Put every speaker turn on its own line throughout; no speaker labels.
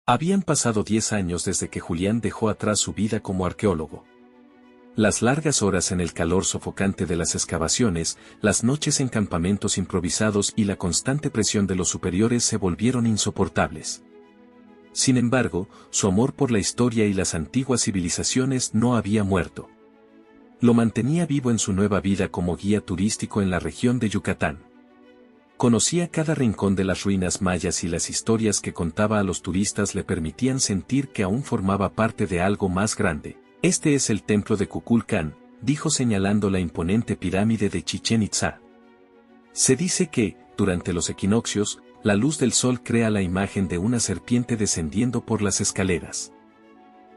Habían pasado 10 años desde que Julián dejó atrás su vida como arqueólogo. Las largas horas en el calor sofocante de las excavaciones, las noches en campamentos improvisados y la constante presión de los superiores se volvieron insoportables. Sin embargo, su amor por la historia y las antiguas civilizaciones no había muerto. Lo mantenía vivo en su nueva vida como guía turístico en la región de Yucatán. Conocía cada rincón de las ruinas mayas y las historias que contaba a los turistas le permitían sentir que aún formaba parte de algo más grande. Este es el templo de Kukulcán, dijo señalando la imponente pirámide de Chichén Itzá. Se dice que, durante los equinoccios, la luz del sol crea la imagen de una serpiente descendiendo por las escaleras.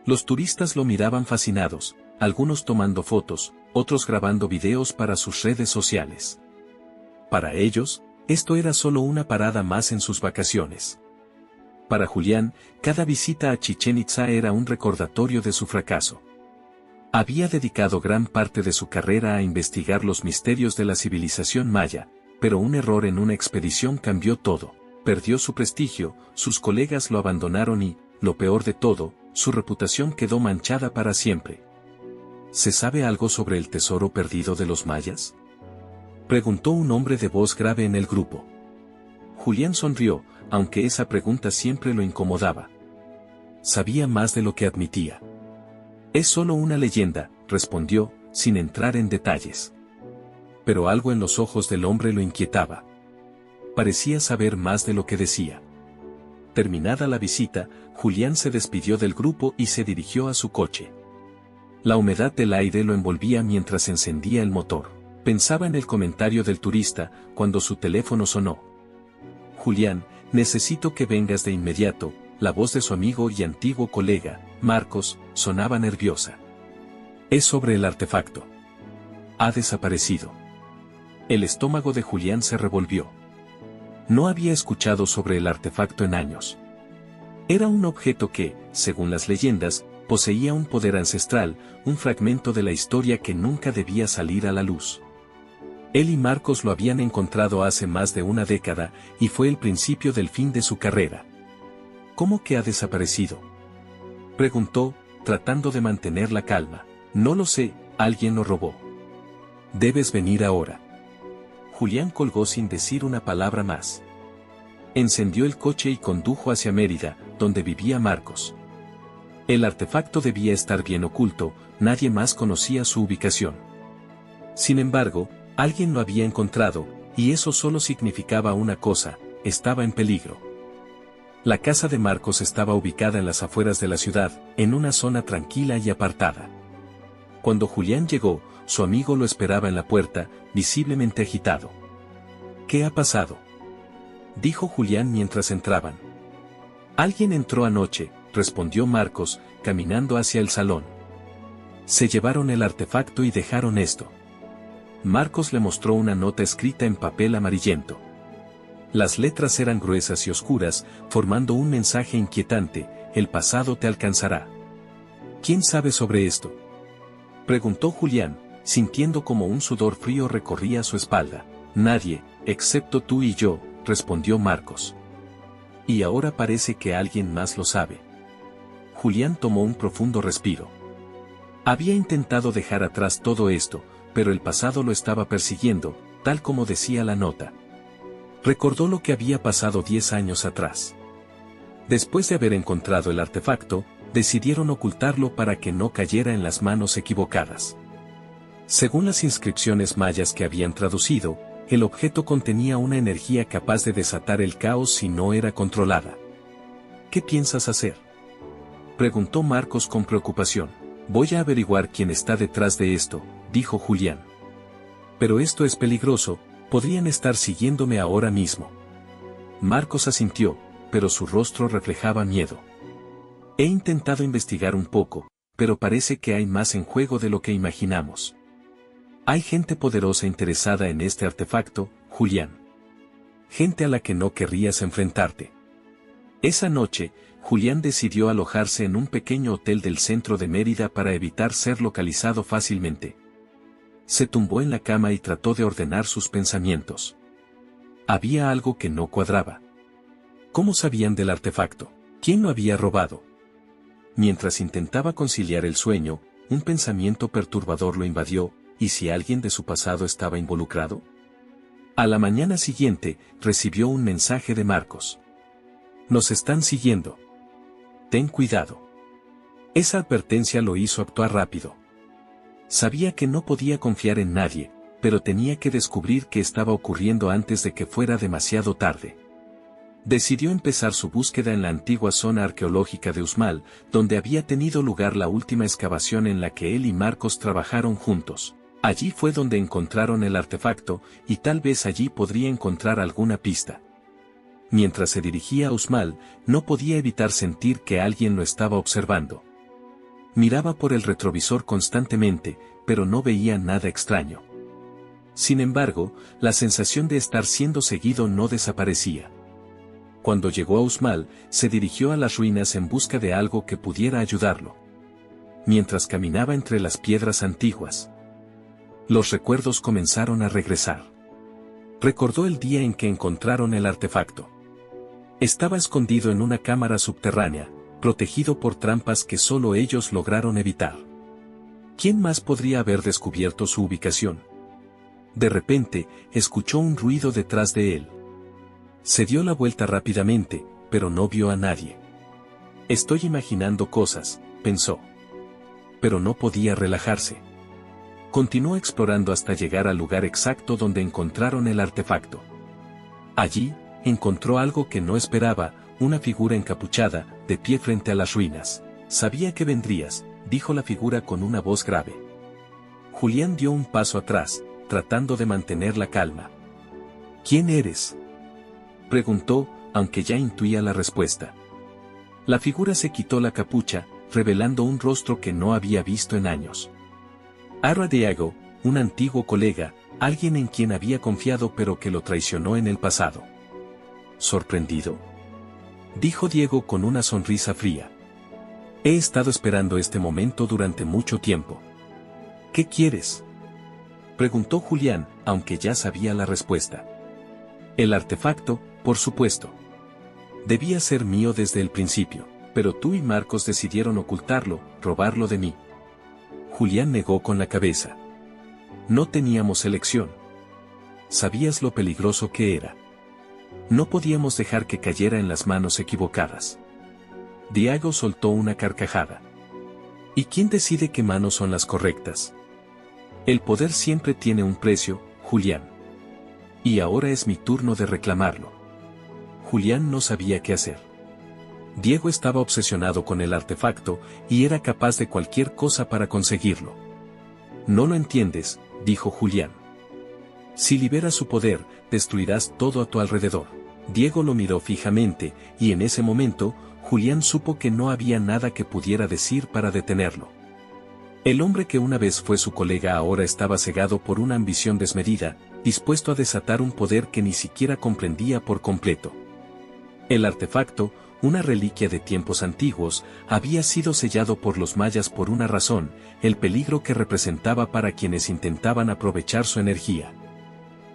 Los turistas lo miraban fascinados, algunos tomando fotos, otros grabando videos para sus redes sociales. Para ellos, esto era solo una parada más en sus vacaciones. Para Julián, cada visita a Chichén Itzá era un recordatorio de su fracaso. Había dedicado gran parte de su carrera a investigar los misterios de la civilización maya, pero un error en una expedición cambió todo. Perdió su prestigio, sus colegas lo abandonaron y, lo peor de todo, su reputación quedó manchada para siempre. ¿Se sabe algo sobre el tesoro perdido de los mayas?, preguntó un hombre de voz grave en el grupo. Julián sonrió, aunque esa pregunta siempre lo incomodaba. Sabía más de lo que admitía. Es solo una leyenda, respondió, sin entrar en detalles. Pero algo en los ojos del hombre lo inquietaba. Parecía saber más de lo que decía. Terminada la visita, Julián se despidió del grupo y se dirigió a su coche. La humedad del aire lo envolvía mientras encendía el motor. Pensaba en el comentario del turista, cuando su teléfono sonó. Julián, necesito que vengas de inmediato. La voz de su amigo y antiguo colega, Marcos, sonaba nerviosa. Es sobre el artefacto. Ha desaparecido. El estómago de Julián se revolvió. No había escuchado sobre el artefacto en años. Era un objeto que, según las leyendas, poseía un poder ancestral, un fragmento de la historia que nunca debía salir a la luz. Él y Marcos lo habían encontrado hace más de una década, y fue el principio del fin de su carrera. ¿Cómo que ha desaparecido?, preguntó, tratando de mantener la calma. No lo sé, alguien lo robó. Debes venir ahora. Julián colgó sin decir una palabra más. Encendió el coche y condujo hacia Mérida, donde vivía Marcos. El artefacto debía estar bien oculto, nadie más conocía su ubicación. Sin embargo, alguien lo había encontrado, y eso solo significaba una cosa: estaba en peligro. La casa de Marcos estaba ubicada en las afueras de la ciudad, en una zona tranquila y apartada. Cuando Julián llegó, su amigo lo esperaba en la puerta, visiblemente agitado. ¿Qué ha pasado?, dijo Julián mientras entraban. Alguien entró anoche, respondió Marcos, caminando hacia el salón. Se llevaron el artefacto y dejaron esto. Marcos le mostró una nota escrita en papel amarillento. Las letras eran gruesas y oscuras, formando un mensaje inquietante: el pasado te alcanzará. ¿Quién sabe sobre esto?, preguntó Julián, sintiendo como un sudor frío recorría su espalda. Nadie, excepto tú y yo, respondió Marcos. Y ahora parece que alguien más lo sabe. Julián tomó un profundo respiro. Había intentado dejar atrás todo esto, pero el pasado lo estaba persiguiendo, tal como decía la nota. Recordó lo que había pasado 10 años atrás. Después de haber encontrado el artefacto, decidieron ocultarlo para que no cayera en las manos equivocadas. Según las inscripciones mayas que habían traducido, el objeto contenía una energía capaz de desatar el caos si no era controlada. ¿Qué piensas hacer?, preguntó Marcos con preocupación. Voy a averiguar quién está detrás de esto, dijo Julián. Pero esto es peligroso, podrían estar siguiéndome ahora mismo. Marcos asintió, pero su rostro reflejaba miedo. He intentado investigar un poco, pero parece que hay más en juego de lo que imaginamos. Hay gente poderosa interesada en este artefacto, Julián. Gente a la que no querrías enfrentarte. Esa noche, Julián decidió alojarse en un pequeño hotel del centro de Mérida para evitar ser localizado fácilmente. Se tumbó en la cama y trató de ordenar sus pensamientos. Había algo que no cuadraba. ¿Cómo sabían del artefacto? ¿Quién lo había robado? Mientras intentaba conciliar el sueño, un pensamiento perturbador lo invadió, ¿y si alguien de su pasado estaba involucrado? A la mañana siguiente, recibió un mensaje de Marcos. Nos están siguiendo. Ten cuidado. Esa advertencia lo hizo actuar rápido. Sabía que no podía confiar en nadie, pero tenía que descubrir qué estaba ocurriendo antes de que fuera demasiado tarde. Decidió empezar su búsqueda en la antigua zona arqueológica de Uxmal, donde había tenido lugar la última excavación en la que él y Marcos trabajaron juntos. Allí fue donde encontraron el artefacto, y tal vez allí podría encontrar alguna pista. Mientras se dirigía a Uxmal, no podía evitar sentir que alguien lo estaba observando. Miraba por el retrovisor constantemente, pero no veía nada extraño. Sin embargo, la sensación de estar siendo seguido no desaparecía. Cuando llegó a Uxmal, se dirigió a las ruinas en busca de algo que pudiera ayudarlo. Mientras caminaba entre las piedras antiguas, los recuerdos comenzaron a regresar. Recordó el día en que encontraron el artefacto. Estaba escondido en una cámara subterránea, protegido por trampas que solo ellos lograron evitar. ¿Quién más podría haber descubierto su ubicación? De repente, escuchó un ruido detrás de él. Se dio la vuelta rápidamente, pero no vio a nadie. Estoy imaginando cosas, pensó. Pero no podía relajarse. Continuó explorando hasta llegar al lugar exacto donde encontraron el artefacto. Allí, encontró algo que no esperaba, una figura encapuchada, de pie frente a las ruinas. Sabía que vendrías, dijo la figura con una voz grave. Julián dio un paso atrás, tratando de mantener la calma. ¿Quién eres?, preguntó, aunque ya intuía la respuesta. La figura se quitó la capucha, revelando un rostro que no había visto en años. Era Diego, un antiguo colega, alguien en quien había confiado pero que lo traicionó en el pasado. ¿Sorprendido?, dijo Diego con una sonrisa fría. He estado esperando este momento durante mucho tiempo. ¿Qué quieres?, preguntó Julián, aunque ya sabía la respuesta. El artefacto, por supuesto. Debía ser mío desde el principio, pero tú y Marcos decidieron ocultarlo, robarlo de mí. Julián negó con la cabeza. No teníamos elección. Sabías lo peligroso que era. No podíamos dejar que cayera en las manos equivocadas. Diego soltó una carcajada. ¿Y quién decide qué manos son las correctas? El poder siempre tiene un precio, Julián. Y ahora es mi turno de reclamarlo. Julián no sabía qué hacer. Diego estaba obsesionado con el artefacto, y era capaz de cualquier cosa para conseguirlo. No lo entiendes, dijo Julián. Si liberas su poder, destruirás todo a tu alrededor. Diego lo miró fijamente, y en ese momento, Julián supo que no había nada que pudiera decir para detenerlo. El hombre que una vez fue su colega ahora estaba cegado por una ambición desmedida, dispuesto a desatar un poder que ni siquiera comprendía por completo. El artefacto, una reliquia de tiempos antiguos, había sido sellado por los mayas por una razón, el peligro que representaba para quienes intentaban aprovechar su energía.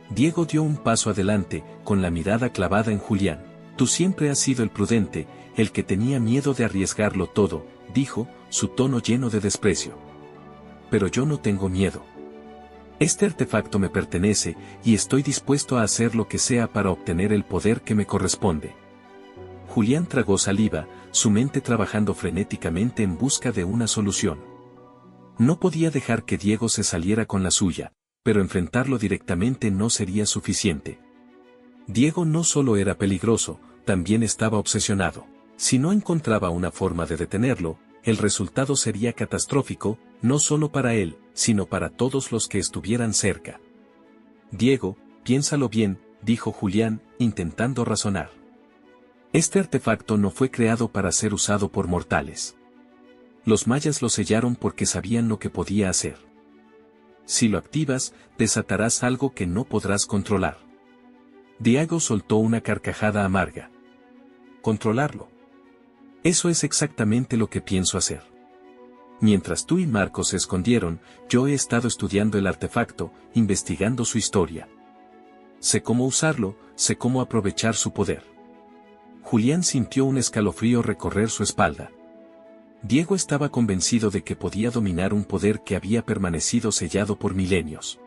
Diego dio un paso adelante, con la mirada clavada en Julián. Tú siempre has sido el prudente, el que tenía miedo de arriesgarlo todo, dijo, su tono lleno de desprecio. Pero yo no tengo miedo. Este artefacto me pertenece, y estoy dispuesto a hacer lo que sea para obtener el poder que me corresponde. Julián tragó saliva, su mente trabajando frenéticamente en busca de una solución. No podía dejar que Diego se saliera con la suya, pero enfrentarlo directamente no sería suficiente. Diego no solo era peligroso, también estaba obsesionado. Si no encontraba una forma de detenerlo, el resultado sería catastrófico, no solo para él, sino para todos los que estuvieran cerca. Diego, piénsalo bien, dijo Julián, intentando razonar. Este artefacto no fue creado para ser usado por mortales. Los mayas lo sellaron porque sabían lo que podía hacer. Si lo activas, desatarás algo que no podrás controlar. Diego soltó una carcajada amarga. Controlarlo. Eso es exactamente lo que pienso hacer. Mientras tú y Marcos se escondieron, yo he estado estudiando el artefacto, investigando su historia. Sé cómo usarlo, sé cómo aprovechar su poder. Julián sintió un escalofrío recorrer su espalda. Diego estaba convencido de que podía dominar un poder que había permanecido sellado por milenios.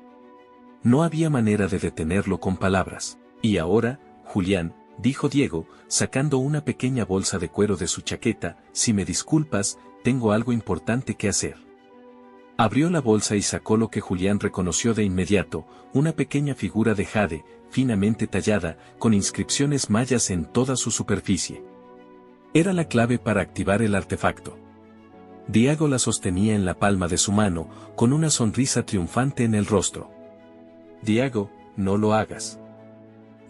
No había manera de detenerlo con palabras. Y ahora, Julián, dijo Diego, sacando una pequeña bolsa de cuero de su chaqueta, si me disculpas, tengo algo importante que hacer. Abrió la bolsa y sacó lo que Julián reconoció de inmediato, una pequeña figura de jade, finamente tallada, con inscripciones mayas en toda su superficie. Era la clave para activar el artefacto. Diego la sostenía en la palma de su mano, con una sonrisa triunfante en el rostro. «Diego, no lo hagas»,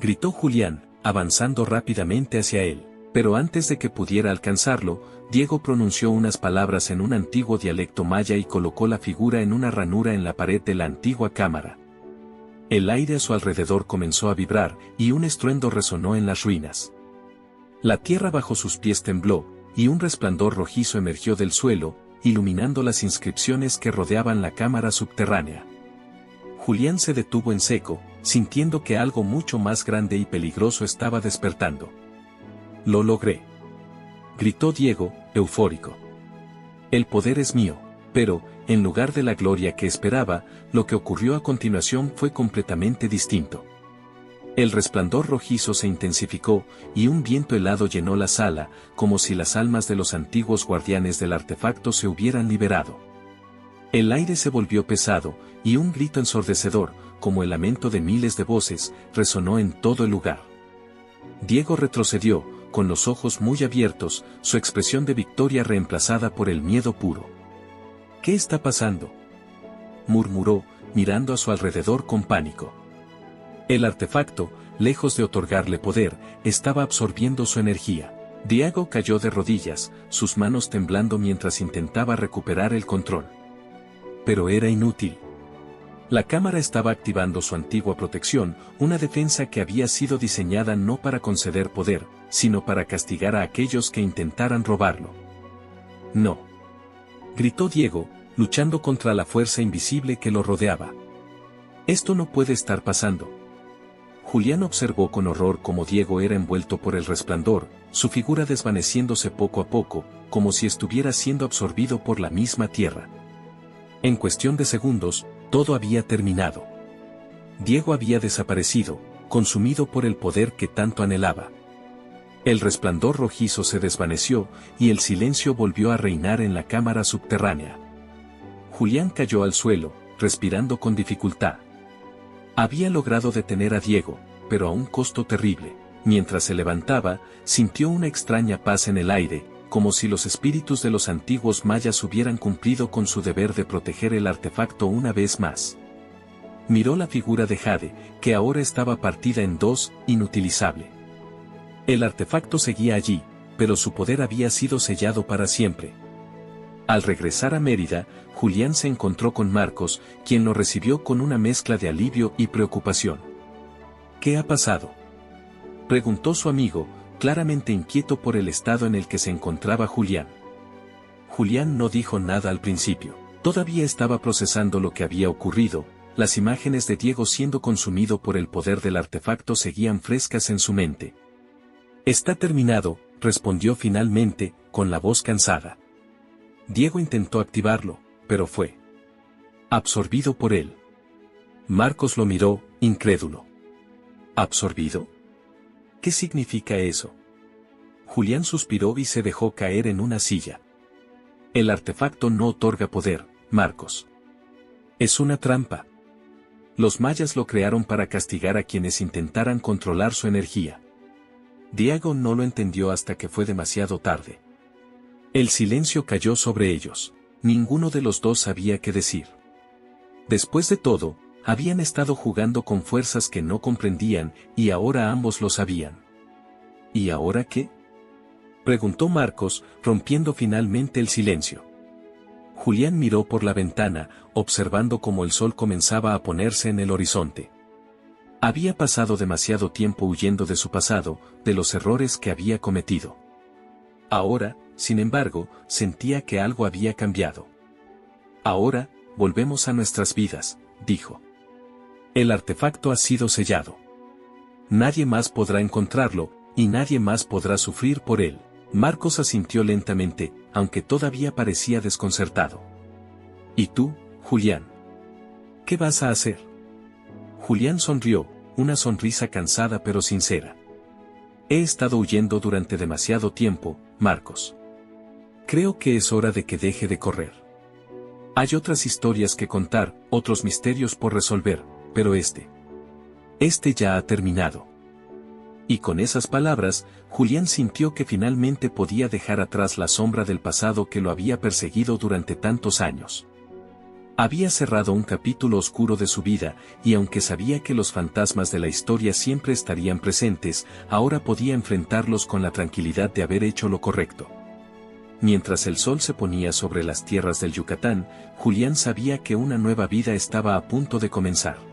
gritó Julián, avanzando rápidamente hacia él. Pero antes de que pudiera alcanzarlo, Diego pronunció unas palabras en un antiguo dialecto maya y colocó la figura en una ranura en la pared de la antigua cámara. El aire a su alrededor comenzó a vibrar, y un estruendo resonó en las ruinas. La tierra bajo sus pies tembló, y un resplandor rojizo emergió del suelo, iluminando las inscripciones que rodeaban la cámara subterránea. Julián se detuvo en seco, sintiendo que algo mucho más grande y peligroso estaba despertando. «Lo logré», gritó Diego, eufórico. «El poder es mío», pero, en lugar de la gloria que esperaba, lo que ocurrió a continuación fue completamente distinto. El resplandor rojizo se intensificó, y un viento helado llenó la sala, como si las almas de los antiguos guardianes del artefacto se hubieran liberado. El aire se volvió pesado, y un grito ensordecedor, como el lamento de miles de voces, resonó en todo el lugar. Diego retrocedió, con los ojos muy abiertos, su expresión de victoria reemplazada por el miedo puro. «¿Qué está pasando?», murmuró, mirando a su alrededor con pánico. El artefacto, lejos de otorgarle poder, estaba absorbiendo su energía. Diego cayó de rodillas, sus manos temblando mientras intentaba recuperar el control. Pero era inútil. La cámara estaba activando su antigua protección, una defensa que había sido diseñada no para conceder poder, sino para castigar a aquellos que intentaran robarlo. «No», gritó Diego, luchando contra la fuerza invisible que lo rodeaba. «Esto no puede estar pasando». Julián observó con horror cómo Diego era envuelto por el resplandor, su figura desvaneciéndose poco a poco, como si estuviera siendo absorbido por la misma tierra. En cuestión de segundos, todo había terminado. Diego había desaparecido, consumido por el poder que tanto anhelaba. El resplandor rojizo se desvaneció, y el silencio volvió a reinar en la cámara subterránea. Julián cayó al suelo, respirando con dificultad. Había logrado detener a Diego, pero a un costo terrible. Mientras se levantaba, sintió una extraña paz en el aire, como si los espíritus de los antiguos mayas hubieran cumplido con su deber de proteger el artefacto una vez más. Miró la figura de jade, que ahora estaba partida en dos, inutilizable. El artefacto seguía allí, pero su poder había sido sellado para siempre. Al regresar a Mérida, Julián se encontró con Marcos, quien lo recibió con una mezcla de alivio y preocupación. «¿Qué ha pasado?», preguntó su amigo, claramente inquieto por el estado en el que se encontraba Julián. Julián no dijo nada al principio. Todavía estaba procesando lo que había ocurrido, las imágenes de Diego siendo consumido por el poder del artefacto seguían frescas en su mente. «Está terminado», respondió finalmente, con la voz cansada. Diego intentó activarlo, pero fue absorbido por él. Marcos lo miró, incrédulo. ¿Absorbido? ¿Qué significa eso? Julián suspiró y se dejó caer en una silla. El artefacto no otorga poder, Marcos. Es una trampa. Los mayas lo crearon para castigar a quienes intentaran controlar su energía. Diego no lo entendió hasta que fue demasiado tarde. El silencio cayó sobre ellos. Ninguno de los dos sabía qué decir. Después de todo, habían estado jugando con fuerzas que no comprendían, y ahora ambos lo sabían. ¿Y ahora qué?, preguntó Marcos, rompiendo finalmente el silencio. Julián miró por la ventana, observando cómo el sol comenzaba a ponerse en el horizonte. Había pasado demasiado tiempo huyendo de su pasado, de los errores que había cometido. Ahora, sin embargo, sentía que algo había cambiado. «Ahora, volvemos a nuestras vidas», dijo. «El artefacto ha sido sellado. Nadie más podrá encontrarlo, y nadie más podrá sufrir por él. Marcos asintió lentamente, aunque todavía parecía desconcertado. ¿Y tú, Julián? ¿Qué vas a hacer? Julián sonrió, una sonrisa cansada pero sincera. He estado huyendo durante demasiado tiempo, Marcos. Creo que es hora de que deje de correr. Hay otras historias que contar, otros misterios por resolver, pero este ya ha terminado. Y con esas palabras, Julián sintió que finalmente podía dejar atrás la sombra del pasado que lo había perseguido durante tantos años. Había cerrado un capítulo oscuro de su vida, y aunque sabía que los fantasmas de la historia siempre estarían presentes, ahora podía enfrentarlos con la tranquilidad de haber hecho lo correcto. Mientras el sol se ponía sobre las tierras del Yucatán, Julián sabía que una nueva vida estaba a punto de comenzar.